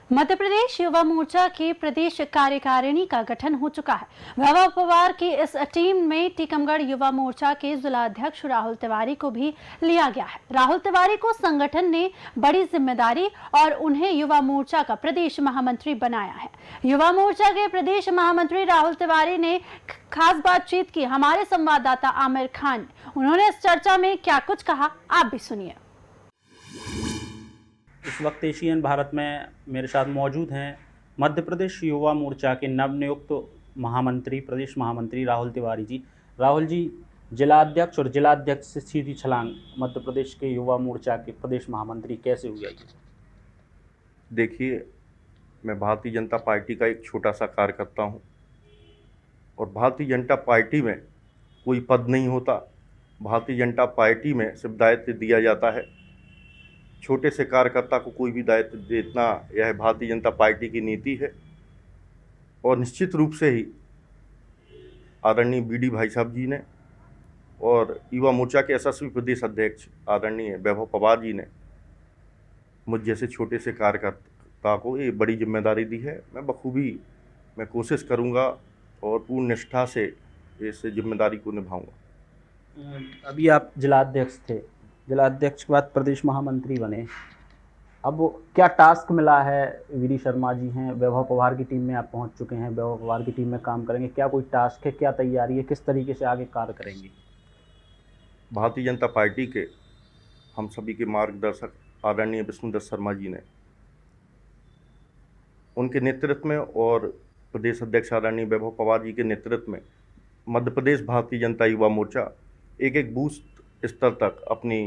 मध्य प्रदेश युवा मोर्चा की प्रदेश कार्यकारिणी का गठन हो चुका है। वैभव पवार की इस टीम में टीकमगढ़ युवा मोर्चा के जिलाध्यक्ष राहुल तिवारी को भी लिया गया है। राहुल तिवारी को संगठन ने बड़ी जिम्मेदारी और उन्हें युवा मोर्चा का प्रदेश महामंत्री बनाया है। युवा मोर्चा के प्रदेश महामंत्री राहुल तिवारी ने खास बातचीत की हमारे संवाददाता आमिर खान। उन्होंने इस चर्चा में क्या कुछ कहा, आप भी सुनिए। इस वक्त एशियन भारत में मेरे साथ मौजूद हैं मध्य प्रदेश युवा मोर्चा के नवनियुक्त महामंत्री, प्रदेश महामंत्री राहुल तिवारी जी। राहुल जी, जिलाध्यक्ष और जिलाध्यक्ष से सीधी छलांग मध्य प्रदेश के युवा मोर्चा के प्रदेश महामंत्री कैसे हुआ ये? देखिए, मैं भारतीय जनता पार्टी का एक छोटा सा कार्यकर्ता हूँ और भारतीय जनता पार्टी में कोई पद नहीं होता। भारतीय जनता पार्टी में सिर्फ दायित्व दिया जाता है। छोटे से कार्यकर्ता को कोई भी दायित्व देना, यह भारतीय जनता पार्टी की नीति है। और निश्चित रूप से ही आदरणीय बीडी भाई साहब जी ने और युवा मोर्चा के यशस्वी प्रदेश अध्यक्ष आदरणीय वैभव पवार जी ने मुझ जैसे छोटे से कार्यकर्ता को ये बड़ी जिम्मेदारी दी है। मैं कोशिश करूंगा और पूर्ण निष्ठा से इस जिम्मेदारी को निभाऊंगा। अभी आप जिलाध्यक्ष थे, जिलाध्यक्ष के बाद प्रदेश महामंत्री बने। अब क्या टास्क मिला है? वीडी शर्मा जी हैं, वैभव पवार की टीम में आप पहुंच चुके हैं, वैभव पवार की टीम में काम करेंगे। क्या कोई टास्क है, क्या तैयारी है, किस तरीके से आगे कार्य करेंगे? भारतीय जनता पार्टी के हम सभी के मार्गदर्शक आदरणीय विष्णुदत्त शर्मा जी ने, उनके नेतृत्व में और प्रदेश अध्यक्ष आदरणीय वैभव पवार जी के नेतृत्व में मध्य प्रदेश भारतीय जनता युवा मोर्चा एक बूथ स्तर तक अपनी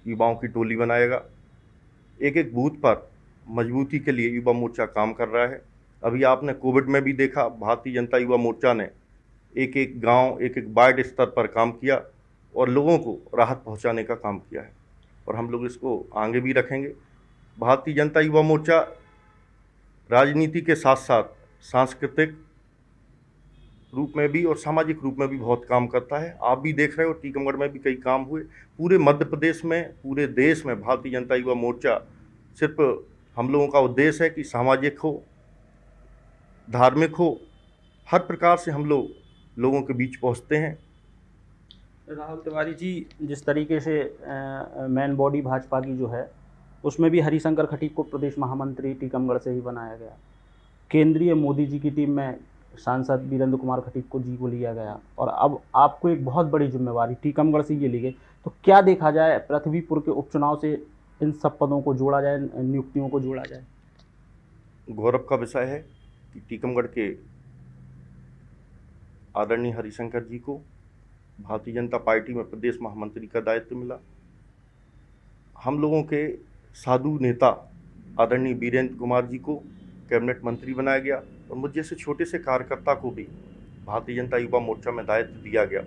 युवाओं की टोली बनाएगा। एक बूथ पर मजबूती के लिए युवा मोर्चा काम कर रहा है। अभी आपने कोविड में भी देखा, भारतीय जनता युवा मोर्चा ने एक गांव, एक वार्ड स्तर पर काम किया और लोगों को राहत पहुंचाने का काम किया है और हम लोग इसको आगे भी रखेंगे। भारतीय जनता युवा मोर्चा राजनीति के साथ साथ सांस्कृतिक रूप में भी और सामाजिक रूप में भी बहुत काम करता है। आप भी देख रहे हो, टीकमगढ़ में भी कई काम हुए। पूरे मध्य प्रदेश में, पूरे देश में भारतीय जनता युवा मोर्चा सिर्फ हम लोगों का उद्देश्य है कि सामाजिक हो, धार्मिक हो, हर प्रकार से हम लोगों के बीच पहुंचते हैं। राहुल तिवारी जी, जिस तरीके से मेन बॉडी भाजपा की जो है, उसमें भी हरिशंकर खटीक को प्रदेश महामंत्री टीकमगढ़ से ही बनाया गया। केंद्रीय मोदी जी की टीम में सांसद वीरेंद्र कुमार खटीक को लिया गया और अब आपको एक बहुत बड़ी जिम्मेवारी टीकमगढ़ से ये ली गई। तो क्या देखा जाए, पृथ्वीपुर के उपचुनाव से इन सब पदों को जोड़ा जाए, नियुक्तियों को जोड़ा जाए? गौरव का विषय है कि टीकमगढ़ के आदरणीय हरिशंकर जी को भारतीय जनता पार्टी में प्रदेश महामंत्री का दायित्व मिला। हम लोगों के साधु नेता आदरणीय वीरेंद्र कुमार जी को कैबिनेट मंत्री बनाया गया और मुझ जैसे छोटे से कार्यकर्ता को भी भारतीय जनता युवा मोर्चा में दायित्व दिया गया।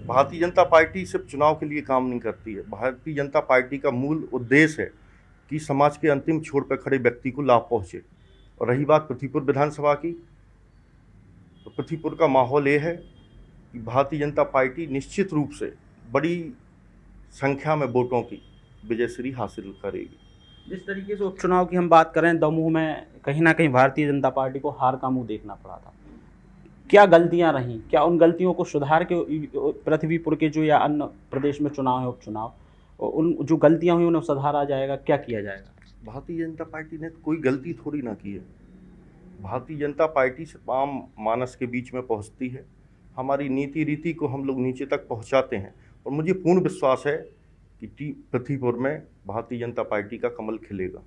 भारतीय जनता पार्टी सिर्फ चुनाव के लिए काम नहीं करती है। भारतीय जनता पार्टी का मूल उद्देश्य है कि समाज के अंतिम छोर पर खड़े व्यक्ति को लाभ पहुंचे। और रही बात पृथ्वीपुर विधानसभा की, तो पृथ्वीपुर का माहौल ये है कि भारतीय जनता पार्टी निश्चित रूप से बड़ी संख्या में वोटों की विजयश्री हासिल करेगी। जिस तरीके से उपचुनाव की हम बात करें, दमोह में कहीं ना कहीं भारतीय जनता पार्टी को हार का मुंह देखना पड़ा था। क्या गलतियां रहीं? क्या उन गलतियों को सुधार के पृथ्वीपुर के जो या अन्य प्रदेश में चुनाव है, उपचुनाव, उन जो गलतियां हुई उन्हें सुधारा जाएगा? क्या किया जाएगा? भारतीय जनता पार्टी ने कोई गलती थोड़ी ना की है। भारतीय जनता पार्टी सिर्फ आम मानस के बीच में पहुँचती है। हमारी नीति रीति को हम लोग नीचे तक पहुँचाते हैं और मुझे पूर्ण विश्वास है कि पृथ्वीपुर में भारतीय जनता पार्टी का कमल खिलेगा।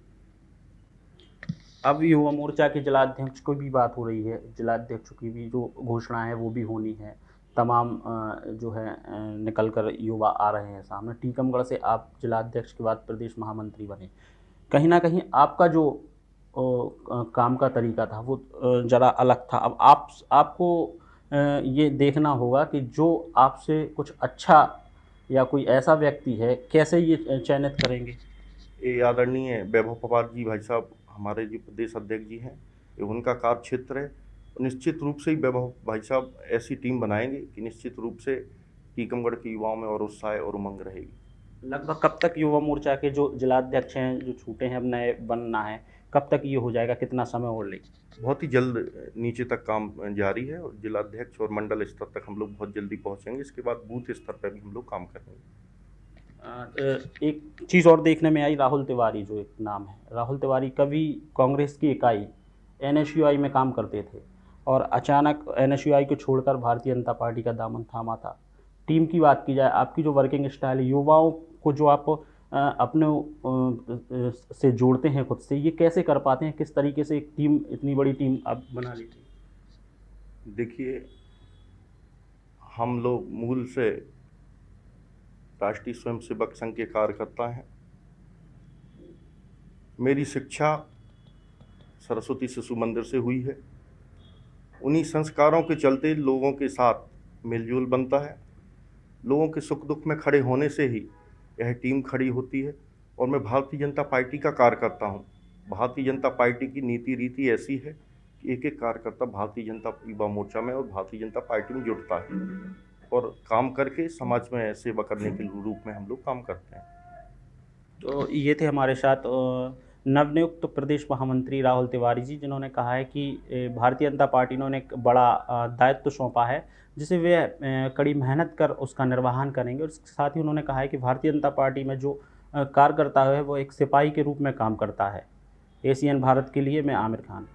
अब युवा मोर्चा के जिलाध्यक्ष की भी बात हो रही है, जिलाध्यक्ष की भी जो घोषणा है वो भी होनी है। तमाम जो है निकल कर युवा आ रहे हैं सामने। टीकमगढ़ से आप जिलाध्यक्ष के बाद प्रदेश महामंत्री बने। कहीं ना कहीं आपका जो काम का तरीका था वो ज़रा अलग था। अब आपको ये देखना होगा कि जो आपसे कुछ अच्छा या कोई ऐसा व्यक्ति है, कैसे ये चयनित करेंगे? ये आदरणीय वैभव पवार जी भाई साहब हमारे जो प्रदेश अध्यक्ष जी हैं, ये उनका कार्य क्षेत्र है। निश्चित रूप से ही वैभव भाई साहब ऐसी टीम बनाएंगे कि निश्चित रूप से टीकमगढ़ के युवाओं में और उत्साह और उमंग रहेगी। लगभग कब तक युवा मोर्चा के जो जिलाध्यक्ष हैं जो छूटे हैं अब नए बनना है, कब तक ये हो जाएगा, कितना समय और लेगा? बहुत ही जल्द नीचे तक काम जारी है और जिलाध्यक्ष और मंडल स्तर तक हम लोग बहुत जल्दी पहुंचेंगे। इसके बाद बूथ स्तर पर भी हम लोग काम करेंगे। एक चीज़ और देखने में आई, राहुल तिवारी जो एक नाम है, राहुल तिवारी कभी कांग्रेस की इकाई NSUI में काम करते थे और अचानक NSUI को छोड़कर भारतीय जनता पार्टी का दामन थामा था। टीम की बात की जाए, आपकी जो वर्किंग स्टाइल है, युवाओं को जो आप अपने से जोड़ते हैं खुद से, ये कैसे कर पाते हैं? किस तरीके से एक टीम, इतनी बड़ी टीम आप बना लेते हैं? देखिए, हम लोग मूल से राष्ट्रीय स्वयंसेवक संघ के कार्यकर्ता हैं। मेरी शिक्षा सरस्वती शिशु मंदिर से हुई है। उन्हीं संस्कारों के चलते लोगों के साथ मिलजुल बनता है। लोगों के सुख दुख में खड़े होने से ही यह टीम खड़ी होती है और मैं भारतीय जनता पार्टी का कार्यकर्ता हूँ। भारतीय जनता पार्टी की नीति रीति ऐसी है कि एक एक कार्यकर्ता भारतीय जनता युवा मोर्चा में और भारतीय जनता पार्टी में जुड़ता है और काम करके समाज में सेवा करने के रूप में हम लोग काम करते हैं। तो ये थे हमारे साथ नवनियुक्त प्रदेश महामंत्री राहुल तिवारी जी, जिन्होंने कहा है कि भारतीय जनता पार्टी ने उन्हें एक बड़ा दायित्व सौंपा है जिसे वे कड़ी मेहनत कर उसका निर्वहन करेंगे। और इसके साथ ही उन्होंने कहा है कि भारतीय जनता पार्टी में जो कार्यकर्ता है वो एक सिपाही के रूप में काम करता है। एशियन भारत के लिए मैं आमिर खान।